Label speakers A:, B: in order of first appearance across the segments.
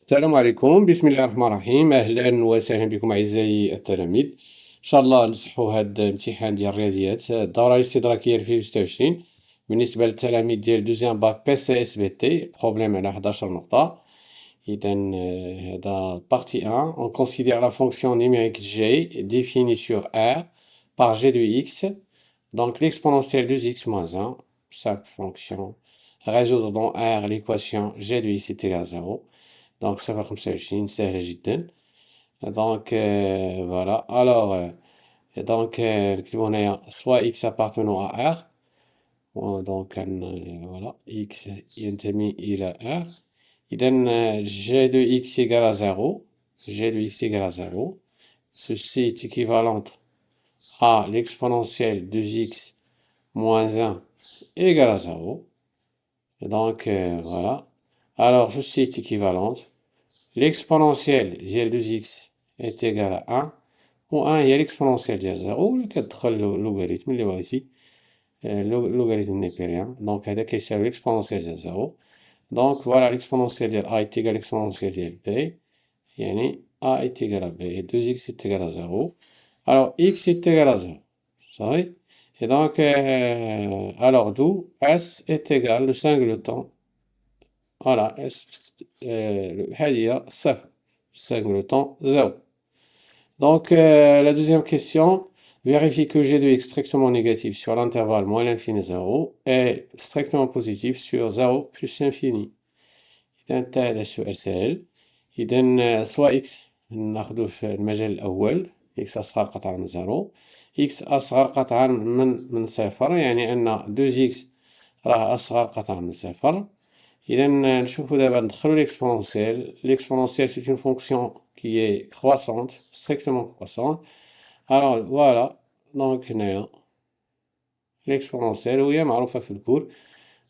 A: السلام عليكم، بسم الله الرحمن الرحيم. أهلا وسهلا بكم أعزائي التلاميذ. إن شاء الله نصحوا هاد الامتحان ديال الرياضيات، الدورة الاستدراكية 2026 بالنسبة للتلاميذ ديال دوزيام باك بي سي اس بي تي. بروبليم على 11 نقطة. إذا هذا بارتي 1. On considère la fonction numérique g définie sur R par g de x. Donc l'exponentielle de x moins 1, simple fonction. Résoudre dans R l'équation g de x est égal à 0. Donc ça va comme ça, سهلة جدا. Donc voilà. Alors donc نكتبو هنايا soit x appartenant à R. Donc voilà, x ينتمي إلى R. إذا g de x égale à 0. g de x égale à 0. Ceci est équivalent à l'exponentielle de x moins 1 égale à 0. Et donc voilà. Alors ceci est équivalent. L'exponentielle ديال 2x est égal à 1 و 1 هي l'exponentielle ديال 0 ولا كتدخل اللوغاريتم اللي بغيتي اللوغاريتم نيبيريان. دونك هذا كيساوي l'exponentielle ديال 0. دونك فوالا l'exponentielle ديال a est égal à l'exponentielle ديال b، يعني a est égal à b et 2x est égal à 0. Alors x est égal à 0 صافي. Et donc alors d'où s est égal le singleton. Voilà, هذه هي صفر singleton 0. Donc la deuxième question, vérifie que g de x strictement négatif sur l'intervalle moins l'infini 0 est strictement positif sur 0 plus l'infini. إذا انت هذا السؤال سهل. إذا سواء x ناخدو في المجال الأول x أصغر قطعا من 0، x أصغر قطعا من صفر، يعني أن 2x راه أصغر قطعا من صفر. إذا نشوفو دابا ندخلو l'exponentielle. L'exponentielle c'est une fonction qui est croissante, strictement croissante. Alors voilà, donc هنايا l'exponentielle وهي معروفة في الكور.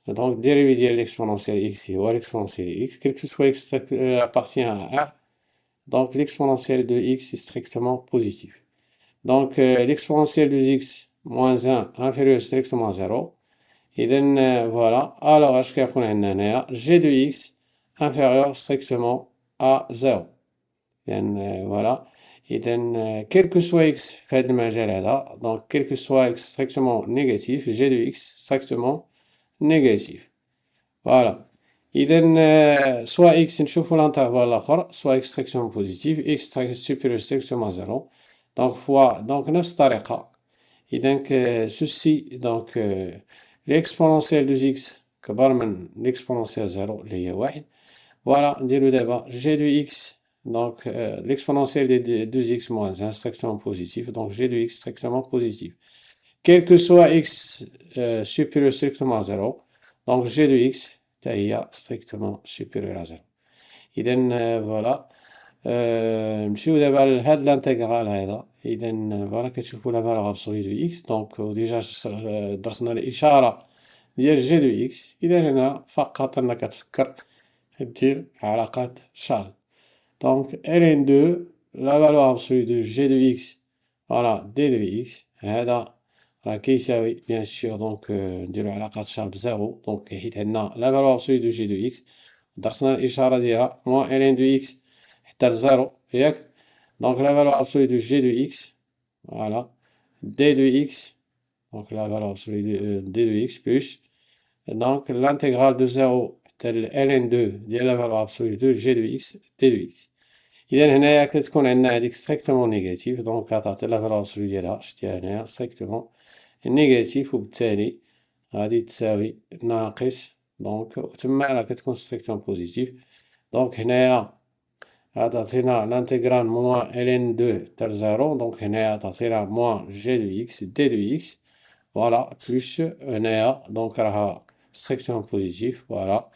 A: Donc dérivé ديال l'exponentielle x هو l'exponentielle x, quel que soit x appartient à R. Donc l'exponentielle de x est strictement positif. Donc l'exponentielle de x moins 1 inférieur strictement à 0. إذا voilà. Alors اش كيكون عندنا هنايا g de x inférieur strictement à 0. إذا voilà. إذا quel que soit x في هذا المجال هذا، donc quel que soit x strictement négatif g de x strictement négatif. Voilà. إذا soit x نشوفو l'intervalle الآخر soit x strictement positif x supérieur strictement à 0. donc fois donc نفس الطريقة. إذا ceci donc l'exponentielle de x كبر من l'exponentielle 0 اللي هي 1. Voilà, نديرو دابا g de x. Donc l'exponentielle de 2x moins 1 strictement positif, donc g de x strictement positif. Quel que soit x supérieur strictement à 0, donc g de x هي strictement supérieur à 0. إذا voilà. نمشيو دابا لهاد الانتيغرال هذا. إذا فوالا كتشوفو لا فالور ابسولي دو إكس. دونك ديجا درسنا الإشارة ديال جي دو إكس. إذا هنا فقط أنك تفكر دير علاقات شارل. دونك إلين دو لا فالور ابسولي دو جي دو إكس فوالا دي دو إكس هذا راه كيساوي بيان سور. دونك نديرو علاقات شارل بزيرو. دونك حيت عندنا لا فالور ابسولي دو جي دو إكس درسنا الإشارة ديالها موان إلين دو إكس حتى لزيرو ياك. دونك لا فالور ابسولي دو جي دو إكس فوالا دي دو إكس. دونك لا فالور ابسولي دي دو إكس بلوس دونك لانتيغرال دو زيرو حتى ل إلين دو ديال لا فالور ابسولي دو جي دو إكس دي دو إكس. إذا هنايا كتكون عندنا هاديك ستريكتومون نيجاتيف. دونك كتعطي لا فالور ابسولي ديالها شتيها هنايا ستريكتومون نيجاتيف، وبالتالي غادي تساوي ناقص. دونك تما راه كتكون ستريكتومون بوزيتيف. دونك هنايا تعطينا لانتيغرال موان إلين دو حتى لزيرو. دونك هنايا تعطينا موان جي دو إكس دي دو إكس فوالا بلوس هنايا دونك راها ستريكتومون بوزيتيف. فوالا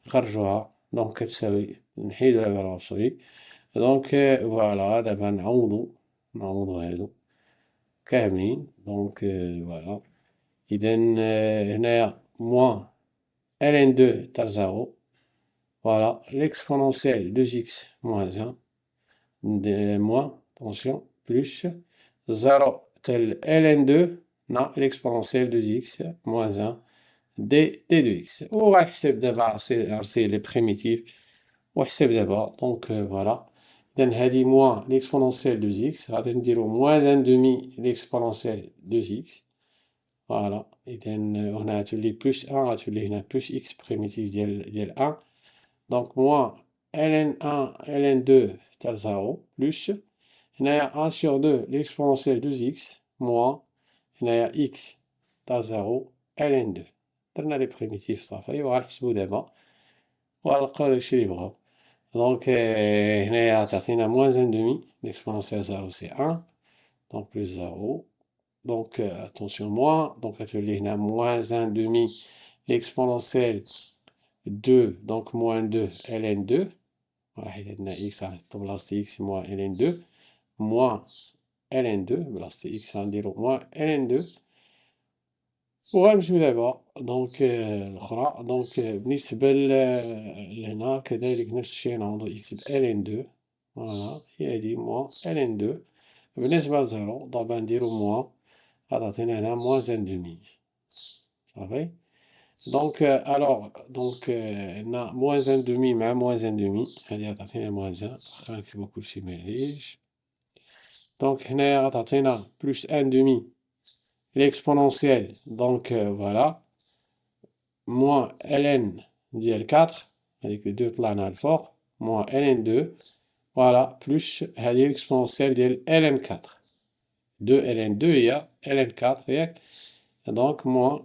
A: نخرجوها دونك كتساوي نحيدو لا فالور ابسولي. دونك فوالا دابا نعوضو هادو كاملين. دونك فوالا. إذا هنايا موان إلين دو حتى لزيرو voilà l'exponentielle de x moins 1 moins attention plus 0 tel ln2 non l'exponentielle de x moins 1 d de x. وغنحسب دابا عرفتي لي بريميتيف وحسب دابا دونك فوالا إذا هادي موان ليكسبونونسيال دو إكس غادي نديرو موان ان دومي ليكسبونونسيال دو إكس فوالا إذا هنا غتولي بلوس أن غتولي هنا بلوس إكس بريميتيف ديال أن دونك موان ln 1 ln 2 تاع زيرو بلوس هنايا 1 sur 2 ليكسبونونسيال دو إكس موان هنايا إكس تاع زيرو ln 2 درنا لي بريميتيف صافي وغنحسبو دابا وغنلقاو داكشي لي بغاو دونك هنايا تعطينا موان ان دومي ليكسبونونسيال زيرو سي ان دونك بلوس زيرو دونك اتونسيون موان دونك غتولي هنا موان ان دومي ليكسبونونسيال 2 دونك موان 2 ln 2 voilà حيت عندنا إكس غنحطو بلاصة إكس موان ln 2 موان ln 2 بلاصة إكس غنديرو موان ln 2 وغنمشيو دابا دونك الأخرى دونك بالنسبة لهنا كذلك نفس الشيء نعوضو إكس ب ln 2 فوالا هي هادي موان ln 2 بالنسبة لزيرو دابا نديرو موان غتعطينا هنا موان ان دومي صافي دونك الوغ دونك عندنا موان ان دومي مع موان ان دومي هادي غتعطينا موان ان واخا نكتبو كلشي معليش دونك هنايا غتعطينا بلوس ان دومي ليكسبونونسيال دونك فوالا موان ln ديال 4 هاديك دو طلعنا الفوق موان ln 2 فوالا بلوس هادي ليكسبونونسيال ديال ln 4 2 ln 2 هي ln 4 ياك دونك موان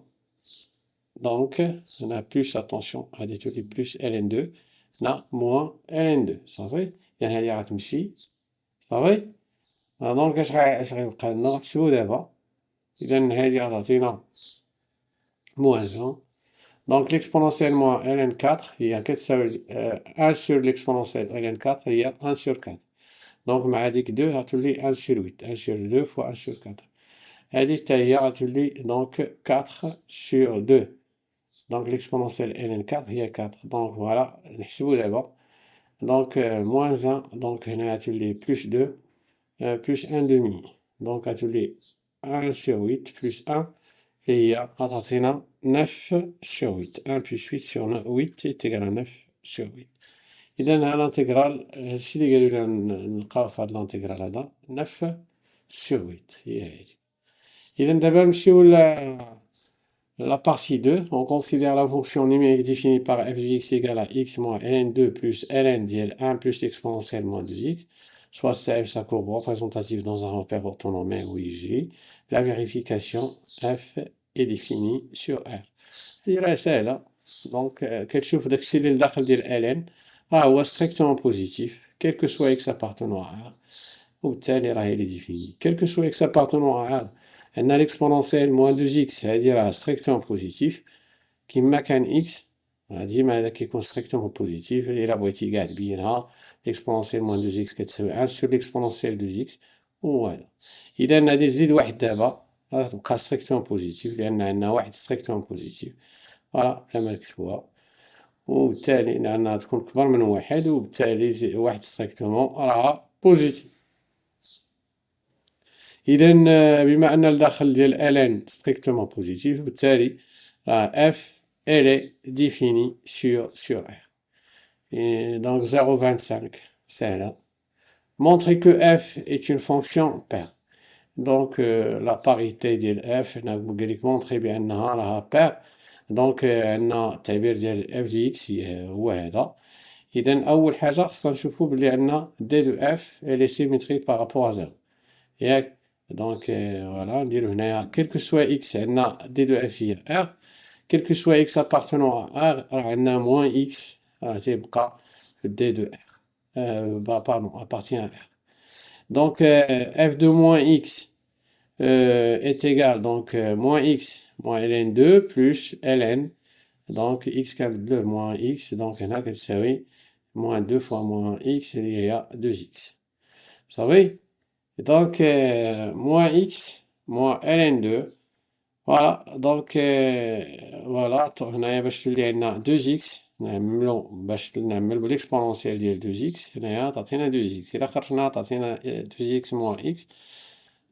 A: دونك هنا بلوس اتونسيون غادي تولي بلوس ln 2 هنا موان ln 2 صافي يعني هادي غتمشي صافي دونك اش غيبقى لنا نحسبو دابا إذا هادي غتعطينا موان 1 دونك ليكسبونونسيال موان ln 4 هي كتساوي 1 سور ليكسبونونسيال ln 4 هي 1 سور 4 دونك مع هاديك 2 غتولي 1 سور 8 1 سور 2 فوا 1 سور 4 هادي حتى هي غتولي دونك 4 سور 2 دونك ليكسبونونسيال ln 4 هي 4 دونك فوالا نحسبو دابا دونك موان 1 دونك هنا غتولي بلوس 2 بلوس 1 دومي دونك غتولي 1 sur 8 plus 1 هي غتعطينا 9 sur 8 1 plus 8 sur 8 est égal à 9 sur 8 إذا ها الانتيغرال هادشي لي قالولنا نلقاو في هاد الانتيغرال هذا 9 sur 8 هي هادي إذا دابا نمشيو la partie 2 on considère la fonction numérique définie par f de x égale à x moins ln 2 plus ln ديال 1 plus exponentielle moins 2x soit CF sa courbe représentative dans un repère autonome ou IG. La vérification F est définie sur R. هي راه ساهلة دونك كتشوف داكشي اللي لداخل ديال ln راه هو strictement positif quel que soit x appartenant à R وبالتالي راه هي لي ديفيني quel que soit x appartenant à R عندنا ليكسبونونسيال موان 2x هادي راه strictement positif كيما كان x ديما هذا كيكون strictement positif إلا بغيتي كاع تبينها ليكسبونونسيال موان 2x كتساوي 1 سور ليكسبونونسيال 2x وهذا إذا هادي تزيد واحد دابا غتبقى strictement positif لأن عندنا واحد strictement positif فوالا كما نكتبوها وبالتالي لأنها تكون كبر من واحد وبالتالي واحد strictement راها positif إذا بما أن الداخل ديال ln strictement positif بالتالي راه f elle est définie sur R. Et donc 0,25, c'est là. Montrer que f est une fonction paire. Donc la parité de f, montrer bien la paire. Donc on a التعبير ديال f de x هو هذا. إذا أول حاجة خصنا نشوفو بلي عندنا d de f elle est symétrique par rapport à 0. ياك donc voilà نديرو هنايا quel que soit x عندنا d de f هي r. Quel que soit x appartenant à R, on a moins x, c'est d de R. Pardon, appartient à R. Donc, f de moins x est égal, donc, moins x, moins ln 2 plus ln, donc x cap 2 moins x, donc on a que ça oui, moins 2 fois moins x, il y a 2x. Vous savez? Donc, moins x, moins ln 2, voilà, donc voilà, هنايا باش تولي عندنا 2x نعملو باش نعملو بالإكسبونونسيال ديال 2x هنايا تعطينا 2x إلا خرجنا تعطينا 2x موان x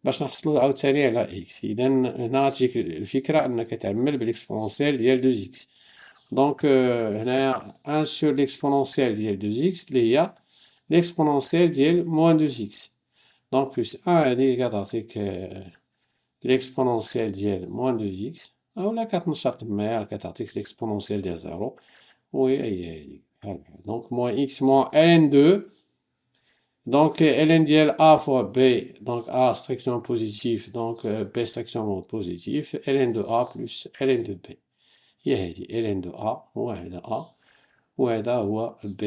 A: باش نحصلو عاوتاني على x إذا هنا تجيك الفكرة أنك تعمل بالإكسبونونسيال ديال 2x Donc, 1 sur l'exponentielle ديال 2x اللي هي l'exponentielle ديال moins 2x. Donc, plus 1 هذه كتعطيك l'exponentielle ديال moins 2x. أولا كتنشر تمايا كتعطيك l'exponentielle ديال 0. وهي هي هذيك. Donc, moins x moins ln 2. Donc, ln dièle A fois B, donc A strictement positif, donc B strictement positif, ln de A plus ln de B. هي هذه ln de A هو هذا A وهذا هو B.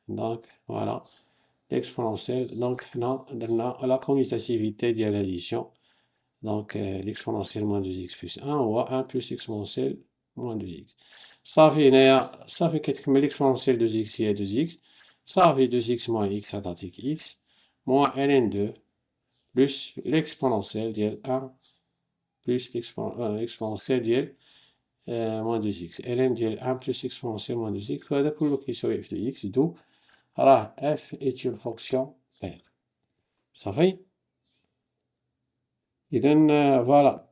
A: Donc, voilà l'exponentielle. Donc, حنا درنا la commutativité ديال l'addition. Donc, l'exponentielle moins 2x plus 1 هو 1 plus exponentielle moins 2x. صافي هنايا صافي كتكمل l'exponentielle 2x هي 2x. صافي 2x moins x عطاتيك x moins ln2 plus l'exponentielle ديال 1 plus l'exponentielle ديال moins 2x. ln ديال 1 plus exponentielle moins 2x وهذا كله كيساوي f de x دو راه f est une fonction paire. صافي. إذا فوالا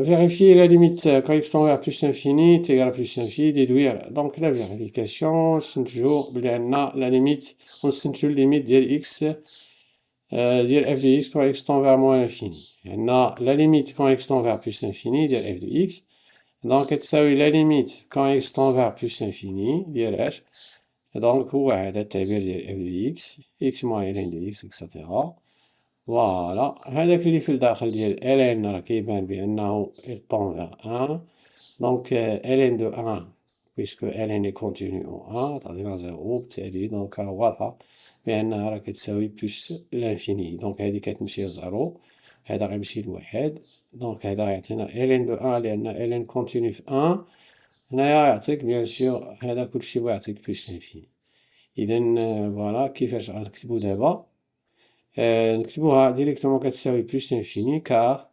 A: vérifier la limite quand x tend vers plus l'infini est égal à plus l'infini déduire donc la vérification نستنتجو بلي عندنا la limite ونستنتجو limite ديال x ديال f de x quand x tend vers moins l'infini. عندنا la limite quand x tend vers plus l'infini ديال f de x donc تساوي la limite quand x tend vers plus l'infini ديال h donc هو هذا التعبير ديال f de x x moins ln de x etc. فوالا هذاك اللي في الداخل ديال ln راه كيبان بأنه il tend vers 1 donc ln de 1 puisque ln est continu en 1 تعطينا 0 بالتالي دونك واضحة بأنها راه كتساوي بلس لانفيني دونك هادي كتمشي لزيرو هذا غيمشي لواحد دونك هذا يعطينا ln de 1 لأن ln continu في 1 هنايا يعطيك بيان سور هذا كلشي هو يعطيك بلس لانفيني. إذا فوالا كيفاش غنكتبو دابا نكتبوها ديريكتومون كتساوي بلس انفيني كار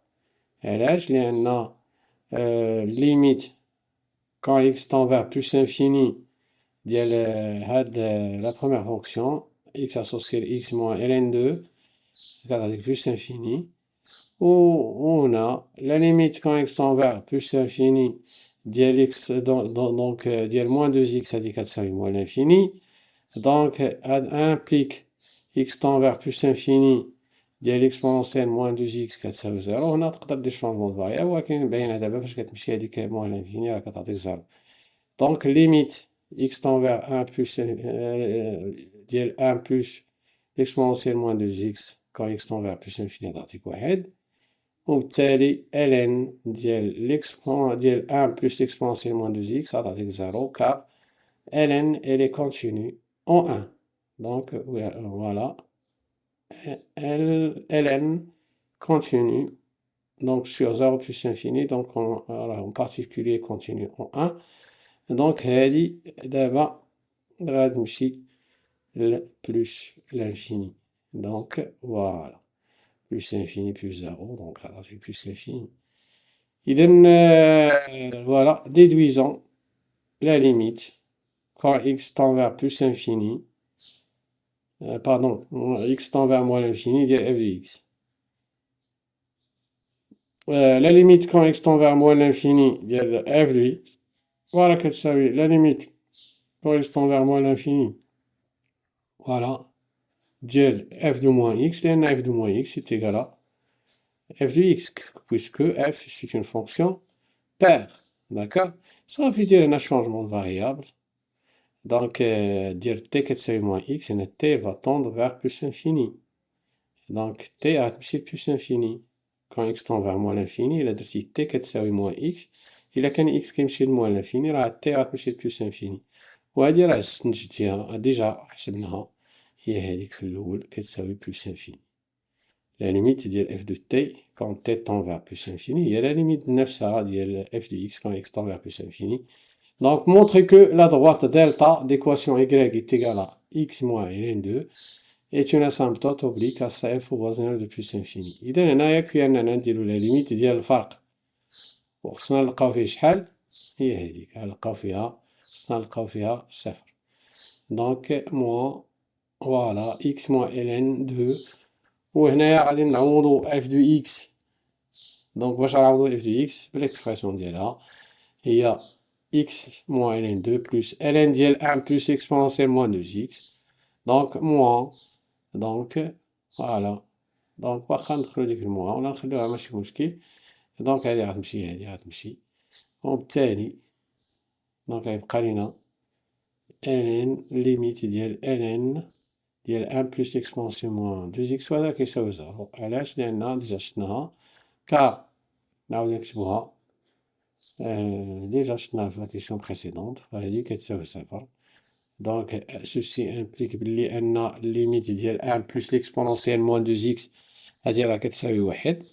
A: علاش لأن ليميت كون إكس تون فيغ بلس انفيني ديال هاد لا بروميير فونكسيون إكس أسوسيي لإكس موان إلان دو كتعطيك بلس انفيني و هنا لا ليميت كون إكس تون فيغ بلس انفيني ديال إكس دونك ديال موان دو إكس هادي كتساوي موان لانفيني دونك هاد امبليك x tend vers plus l'infini ديال exponentielle moins 2x كتساوي 0 هنا تقدر دير شونجمون دو فاريابل ولكن باينة دابا فاش كتمشي هاديك موان لانفيني راه كتعطيك 0 دونك ليميت x tend vers 1 plus ديال 1 plus exponentielle moins 2x quand x tend vers plus l'infini تعطيك واحد وبالتالي ln ديال ديال 1 plus exponentielle moins 2x تعطيك 0 car ln elle est continue en 1 donc voilà ln continue donc sur 0 plus l'infini donc en particulier continue en 1 donc هادي دابا غتمشي plus l'infini donc voilà plus l'infini plus 0 donc غتعطيك plus l'infini إذا voilà déduisons la limite quand x tend vers plus l'infini pardon, x tend vers moins l'infini ديال f de x. La limite quand x tend vers moins l'infini ديال f de x voilà كتساوي la limite quand x tend vers moins l'infini voilà ديال f de moins x لأن f de moins x est égal à f de x puisque f c'est une fonction paire d'accord صافي دير هنا changement de variable donc دير t كتساوي moins x هنا t va tendre vers plus l'infini donc t غتمشي plus l'infini quand x tend vers moins l'infini إلا درتي t كتساوي moins x إلا كان x كيمشي لموان l'infini راه t غتمشي plus l'infini وهادي راه استنتجتيها ديجا حسبناها هي هاديك في الأول كتساوي plus l'infini la limite ديال f de t quand t tend vers plus l'infini هي la limite نفسها ديال f de x quand x tend vers plus l'infini. Donc, montrer que la droite delta d'équation y est égale à x moins ln2 est une asymptote oblique à sa f au voisinage de plus l'infini. إذا هنا يكفي أننا نديرو لا ليميت ديال الفرق وخصنا نلقاو فيه شحال هي هاديك نلقاو فيها خصنا نلقاو فيها صفر دونك موان فوالا x moins ln2 وهنايا غادي نعوضو f de x دونك باش نعوضو f de x بالإكسبرسيون ديالها هي x moins ln2 plus ln ديال 1 plus exponentielle moins 2x. Donc, moins. Donc, voilà. دونك واخا ندخلو ديك الموا ولا نخليوها ماشي مشكل. دونك هادي غتمشي هادي غتمشي، وبالتالي دونك غيبقى لينا ln ليميت ديال ln ديال 1 بلس اكسبونسيون موان 2x وهذا كيساوي زيرو. علاش؟ لأن ديجا شفناها نعاود نكتبوها ديجا شفناها في لا كيسيون بريسيدونت، فهادي كتساوي صفر. دونك سوسي امبليك بلي أن ليميت ديال 1 بلس ليكسبونونسيال موان 2x هادي راه كتساوي واحد،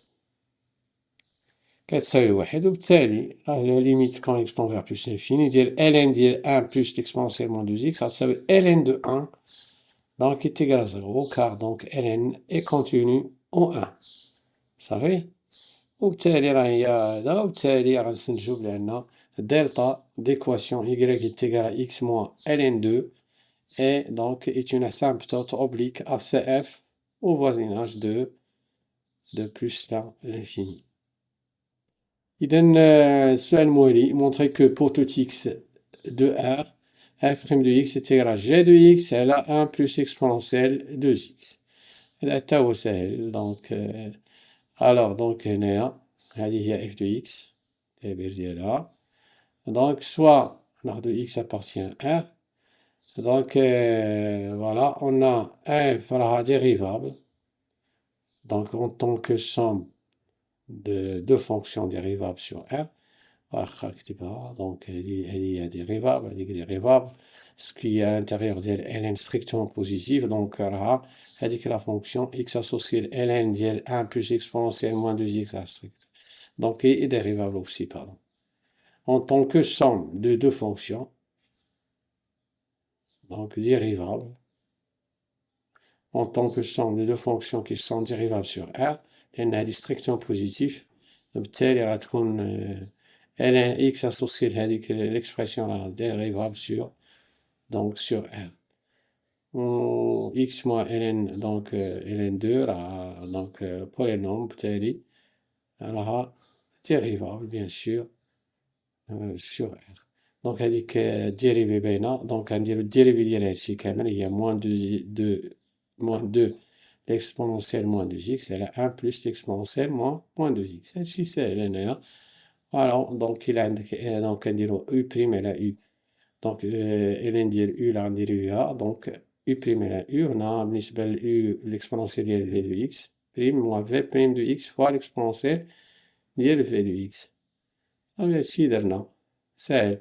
A: وبالتالي راه ليميت كون x tend vers plus l'infini ديال ln ديال 1 plus l'exponentielle moins 2x غتساوي ln de 1 donc est égal à 0 car donc ln est contenu en 1 صافي. وبالتالي راه هي هذا، وبالتالي غنستنتجو بأن delta d'équation y est égal à x moins ln2 et donc est une asymptote oblique à CF au voisinage de plus l'infini. إذا السؤال الموالي montrer que pour tout x de R, f' de x est égal à g de x على 1 plus exponentielle 2x. هذا حتى هو ساهل. دونك alors donc هنايا هذه هي f de x التعبير ديالها. دونك soit ناخدو x appartient à R. Donc voilà, on a f راها dérivable donc en tant que somme de deux fonctions dérivables sur R. Donc elle est dérivable, ce qui est à l'intérieur d'elle ln strictement positive, donc elle dit que la fonction x associée ln d'elle 1 plus exponentielle moins 2x strict, donc est dérivable aussi, pardon. En tant que somme de deux fonctions, donc dérivable, en tant que somme de deux fonctions qui sont dérivables sur R, ln est strictement positif, بالتالي غتكون ln x associé لهذيك l'expression là dérivable sur donc sur R. x moins ln donc ln2 راه donc polynôme بالتالي راها dérivable bien sûr sur R. donc هذيك dérivée باينة. donc غنديرو الديريفي ديال هادشي كامل هي moins 2 l'exponentielle moins 2x على 1 plus l'exponentielle moins 2x. هادشي ساهل هنايا. alors donc il a donc نديرو u prime على u donc ln ديال u اللي غنديريوها donc u prime على u. هنا بالنسبة ل u l'exponentielle ديال v de x prime moins v prime de x fois l'exponentielle ديال v de x. هادشي درنا ساهل.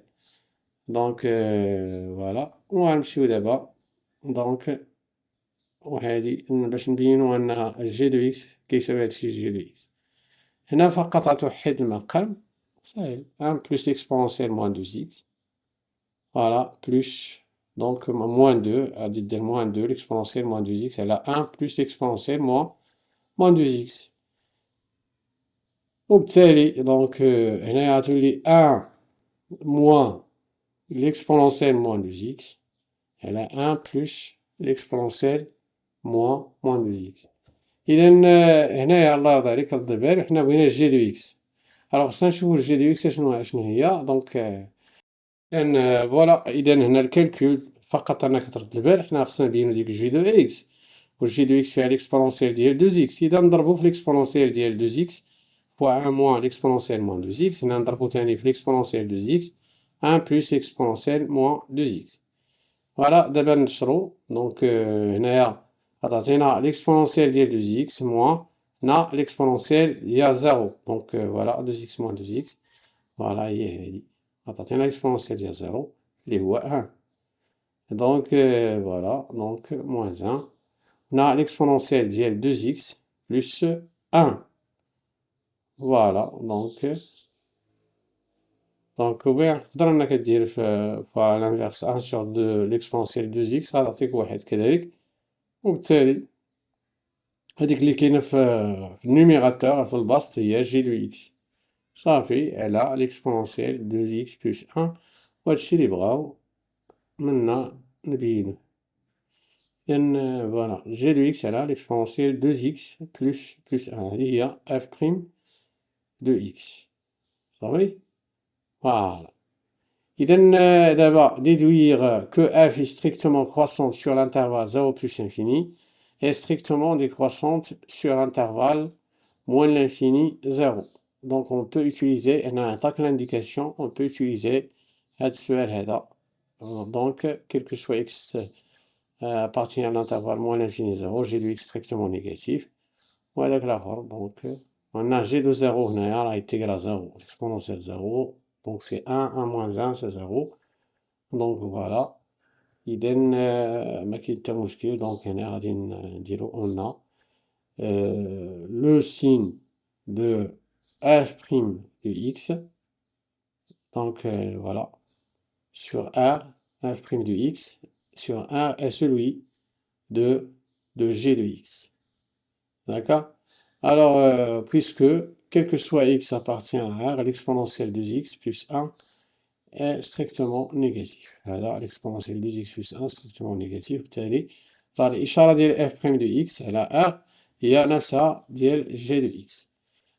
A: donc voilà وغنمشيو دابا donc وهادي باش نبينو أنها g de x كيساوي هادشي g de x. هنا فقط غتوحد المقام ساهل 1 plus exponentielle moins 2x voilà plus donc moins 2 غادي دير moins 2 l'exponentielle moins 2x على 1 plus l'exponentielle moins 2x. وبالتالي donc هنايا غتولي 1 moins l'exponentielle moins 2x على 1 plus l'exponentielle moins 2x. إذا هنايا الله يرضي عليك رد البال حنا بغينا جي دو إكس. ألوغ خصنا نشوفو جي دو إكس شنو هي. دونك إذا فوالا إذا هنا الكالكول فقط أنك ترد البال حنا خصنا نبينو ديك جي دو إكس، والجي دو إكس فيها ليكسبونونسيال ديال 2x. إذا نضربو في ليكسبونونسيال ديال 2x فوا 1 موان ليكسبونونسيال موان 2x. هنا نضربو تاني في ليكسبونونسيال 2x 1 بلس ليكسبونونسيال موان 2x. فوالا دابا نشرو. دونك هنايا غتعطينا ليكسبونونسيال ديال 2x موان نا ليكسبونونسيال هي 0. دونك فوالا 2x موان 2x فوالا هي هادي غتعطينا ليكسبونونسيال ديال 0 اللي هو 1. دونك فوالا دونك موان 1 نا ليكسبونونسيال ديال 2x بلس 1 فوالا. دونك وبين تقدر انك دير في لانفيرس 1 sur 2 ليكسبونونسيال 2x غتعطيك واحد كذلك. وبالتالي هاديك اللي كاينه في النوميراتور في البسط هي جي دو اكس صافي على ليكسبونونسيال 2x بلس 1. وهادشي اللي بغاو منا نبينو. إذن فوالا جي دو اكس على ليكسبونونسيال 2x بلس 1 هادي هي اف بريم دو اكس صافي. فوالا D'abord, déduire que f est strictement croissante sur l'intervalle 0 plus infini et strictement décroissante sur l'intervalle moins l'infini 0. Donc on peut utiliser, on a un tac l'indication, on peut utiliser donc quel que soit x appartient à l'intervalle moins l'infini 0, g de x strictement négatif. Voilà la forme. Donc on a g de 0 est égal à 0, l'exponentielle 0. Donc c'est 1 moins 1, c'est 0. Donc voilà. إذا ما كاين حتى مشكل. دونك هنا غادي نديرو on a le signe de f' de x. Donc voilà. Sur R, f' de x, sur R est celui de g de x. D'accord? Alors, puisque, quel que soit x appartient à R, l'exponentielle de x plus 1 est strictement négatif. Alors, l'exponentielle de x plus 1 est strictement négatif. بالتالي الإشارة ديال f' de x على R هي نفسها ديال g de x.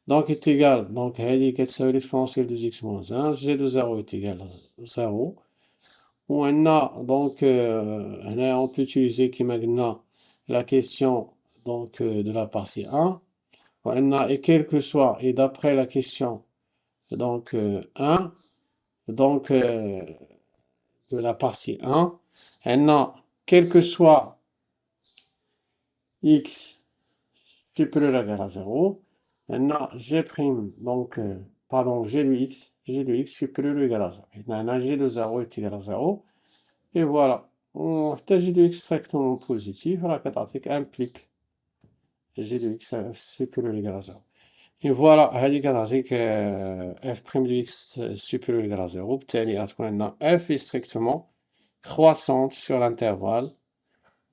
A: Donc, est égal, donc, هذه كتساوي l'exponentielle de x moins 1, g de 0 est égal à 0. On a, donc, on peut utiliser, comme maintenant, la question, donc, de la partie 1. On a, et quel que soit, et d'après la question, donc, 1, donc, de la partie 1, on a, quel que soit x supérieur ou égal à 0, on a g', donc, pardon, g de x supérieur ou égal à 0. On a g de 0 est égal à 0. Et voilà. g de x strictement positif, la quadratique implique g de x supérieur ou égal à 0. Et voilà, هذه quadratique f' de x supérieur ou égal à 0. بالتالي غتكون عندنا f est strictement croissante sur l'intervalle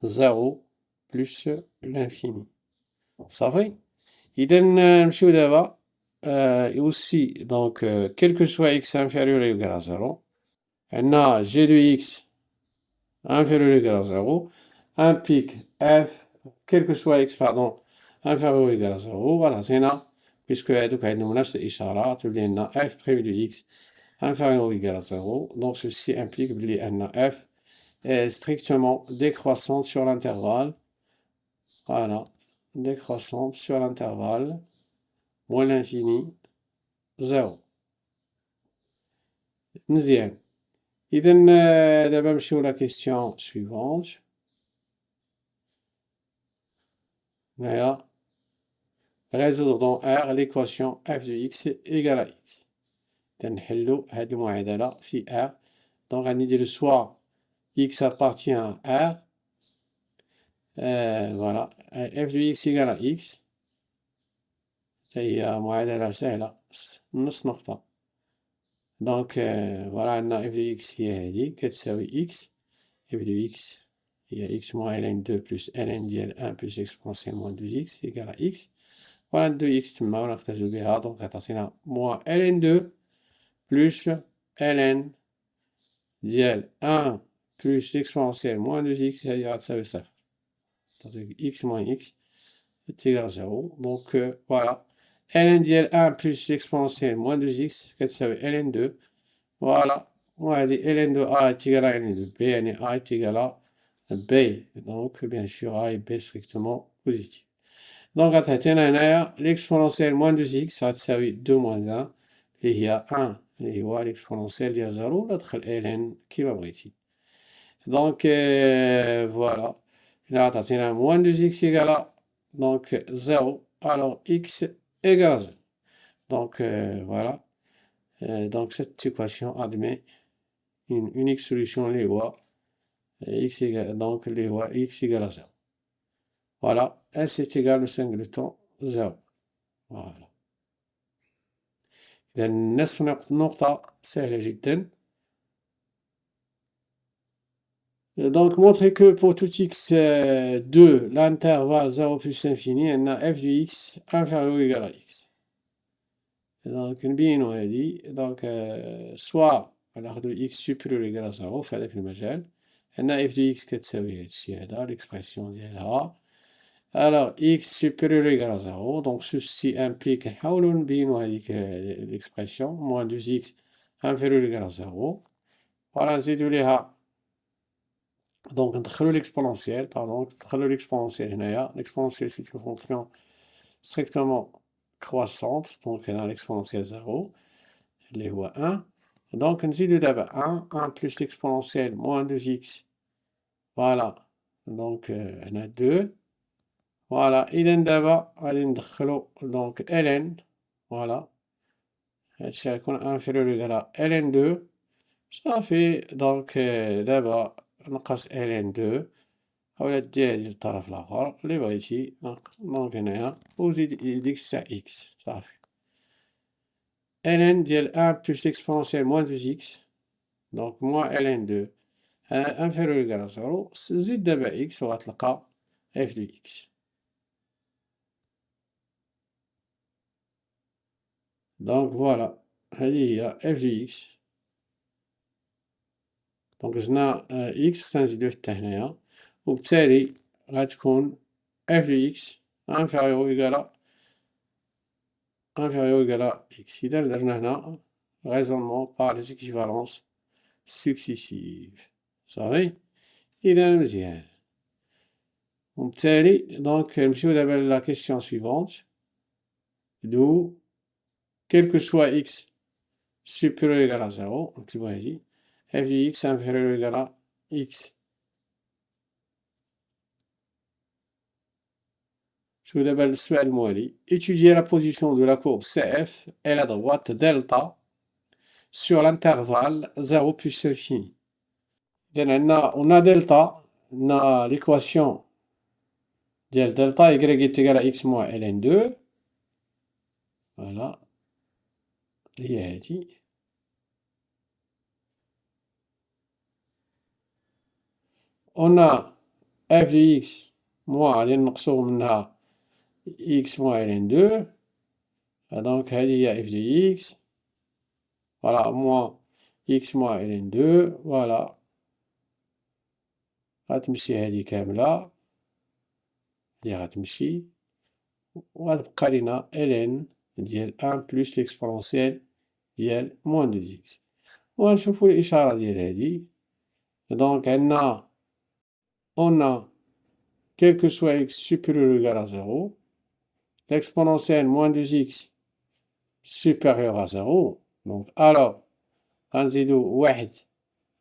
A: 0 plus l'infini. صافي. إذا نمشيو دابا et aussi donc quel que soit x inférieur ou égal à 0, عندنا g de x inférieur ou égal à 0 implique f, quel que soit x, pardon, inférieur ou égal à 0. Voilà, c'est là, puisque donc nous avons cette إشارة تولي عندنا f' de x inférieur ou égal à 0. Donc ceci implique بلي عندنا f est strictement décroissante sur l'intervalle. Voilà, décroissante sur l'intervalle moins l'infini 0. مزيان. إذا دابا نمشيو la question suivante. Voilà. Résoudre dans R l'équation f de x égale à x. تنحلو هاد المعادلة في R. Donc غادي نديرو soit x appartient à R. Voilà. f de x égale à x. هي معادلة سهلة نص نقطة. Donc voilà عندنا f de x هي هادي كتساوي x. f de x هي x moins ln 2 plus ln ديال 1 plus exponentielle moins 2x égale à x. Voilà 2x تما ونختزل بها. Donc غتعطينا moins ln2 plus ln ديال 1 plus l'exponentielle moins 2x هذه غتساوي صفر. تعطيك x moins x est égal à 0. Donc voilà. ln ديال 1 plus l'exponentielle moins 2x كتساوي ln2. Voilà. وهذه ln2a est égal à ln2b, يعني a est égal à b. Donc bien sûr a et b strictement positif. Donc غتعطينا هنايا l'exponentielle moins 2x غتساوي 2 moins 1 اللي هي 1 اللي هو l'exponentielle ديال 0 ولا دخل ln كيما بغيتي. Donc voilà. Là غتعطينا moins 2x égale à donc 0, alors x égale à 0. Donc voilà. Donc cette équation admet une unique solution les lois x égale, donc les lois x égale à 0. Voilà, s est égal au singleton 0. Voilà. إذا نصف نقطة سهلة جدا. Donc montrer que pour tout x de l'intervalle 0 plus infini, on a f de x inférieur ou égal à x. Donc نبينو هادي. Donc soit ناخدو x supérieur ou égal à 0 في هذاك المجال. عندنا f de x كتساوي هادشي هذا l'expression ديالها. Alors x supérieur ou égal à 0. Donc ceci implique نحاولو نبينو هاديك l'expression moins 2x inférieur ou égal à 0. فوالا نزيدو ليها دونك ندخلو ليكسبونونسيال باردون ندخلو ليكسبونونسيال هنايا ليكسبونونسيال سي اون فونكسيون ستريكتومون كرواسونت دونك هنا ليكسبونونسيال زيرو اللي هو ان دونك نزيدو دابا ان بلس ليكسبونونسيال موان دو اكس فوالا دونك هنا دو فوالا اذا دابا غادي ندخلو دونك ln فوالا هادشي غيكون انفيريور على ln دو صافي دونك دابا نقص ln دو ولا دير ديال الطرف الاخر اللي بغيتي دونك هنايا وزيد ديك تاع اكس صافي ln ديال ان بلس اكسبونونسيال موان دو اكس دونك موان ln دو انفيريور على زيرو زيد دابا اكس وغتلقى اف دو اكس دونك فوالا هذه هي اف دو اكس دونك زدنا اكس خصنا نزيدوه حتى هنايا وبالتالي غتكون اف دو اكس انفيريور إيكالا اكس إذا درنا هنا raisonnement par les équivalences successives صافي إذا مزيان وبالتالي دونك نمشيو دابا لا كيسيون سويفونت دو quel que soit x supérieur ou égal à 0 نكتبو هادي f de x inférieur ou égal à x شوف دابا السؤال الموالي étudier la position de la courbe CF et la droite delta sur l'intervalle 0 plus infini. إذا عندنا دلتا عندنا l'équation ديال دلتا y est égal à x moins ln2 فوالا اللي هي هادي on a f de x moins غادي نقصو منها x moins ln2 donc هادي هي f de x voilà moins x moins ln2 voilà غتمشي هادي كاملة هادي غتمشي وغتبقى لينا ln ديال 1 بلس ليكسبونونسيال ديال موان دو x وغنشوفو الإشارة ديال هادي دونك عندنا on a quel que soit x supérieur ou égal à 0 l'exponentielle moins 2x supérieur à 0 donc alors غنزيدو واحد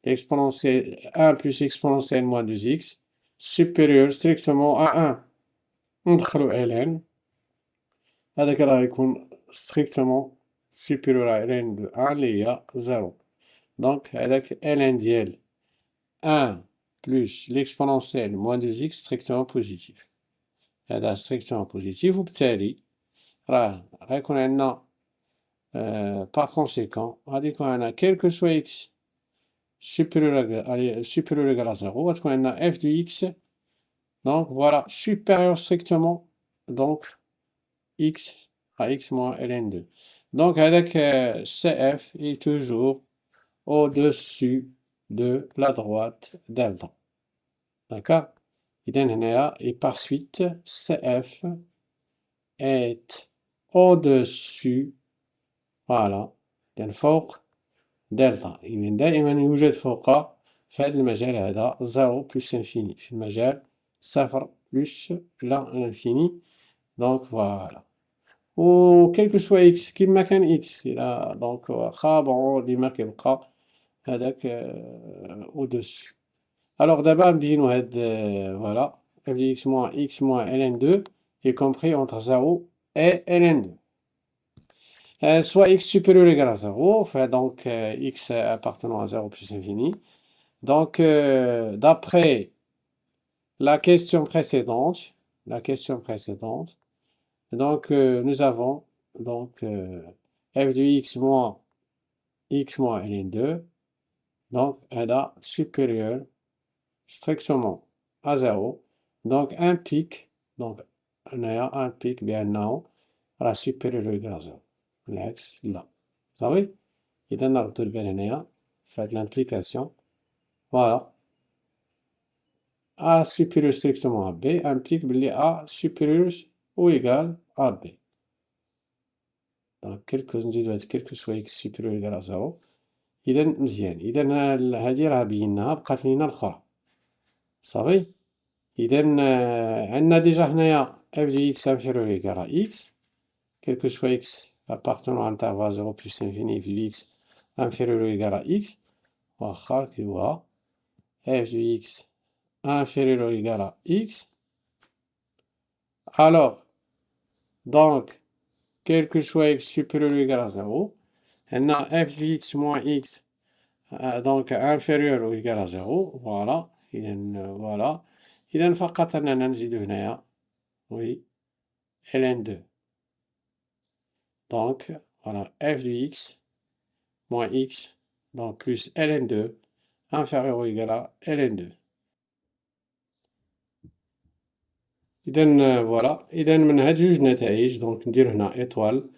A: l'exponentielle 1 plus exponentielle moins 2x supérieur strictement à 1 ندخلو ln هذاك راه يكون strictement supérieur à ln de 1 اللي هي 0 donc هذاك ln ديال 1 plus l'exponentielle moins 2x strictement positif هذا strictement positif وبالتالي راه غيكون عندنا par conséquent غادي يكون عندنا quel que soit x supérieur égal à 0 غتكون عندنا f de x donc voilà supérieur strictement donc x à x moins ln2 donc هذاك CF est toujours au-dessus de la droite delta d'accord إذا هنايا et par suite CF est au-dessus voilà إذا فوق دلتا إذا دائما يوجد فوق في هذا المجال هذا 0 بلس انفيني في المجال 0 بلس لانفيني دونك فوالا و كيل كو سوا اكس كيما كان اكس إلا دونك واخا بون ديما كيبقى هذاك او دوسو الوغ دابا نبينو هاد فوالا اف دي اكس موان ln2 est compris entre 0 et ln2 soit x supérieur ou égal à 0, donc x appartenant à 0 plus infini. Donc, d'après la question précédente, donc nous avons donc f de x moins ln2, donc elle est supérieure strictement à 0, donc implique bien non la supérieure ou égal à 0. بالعكس لا صافي إذا نردو البال هنايا في هاد l'implication فوالا A supérieur strictement à B implique بلي A supérieur ou égal à B donc نزيدو هاد quel que soit x supérieur ou égal à 0 إذا مزيان، إذا هادي راه بيناها، بقات لينا الأخرى، صافي. إذا عندنا ديجا هنايا f de x inférieur ou égal à x، quel que soit x appartenant à l'intervalle 0 plus infini f de x inférieur ou égal à x، واخا نكتبوها f de x inférieur ou égal à x. Alors, donc, quel que soit x supérieur ou égal à 0, on a f de x moins x, donc inférieur ou égal à 0, voilà. Voilà. إذا فقط أننا نزيدو هنايا oui ln2. Donc, voilà, f de x moins x, donc plus ln2 inférieur ou égal à ln2. إذا voilà، إذا من هاد جوج نتائج دونك ندير هنا إيطوال،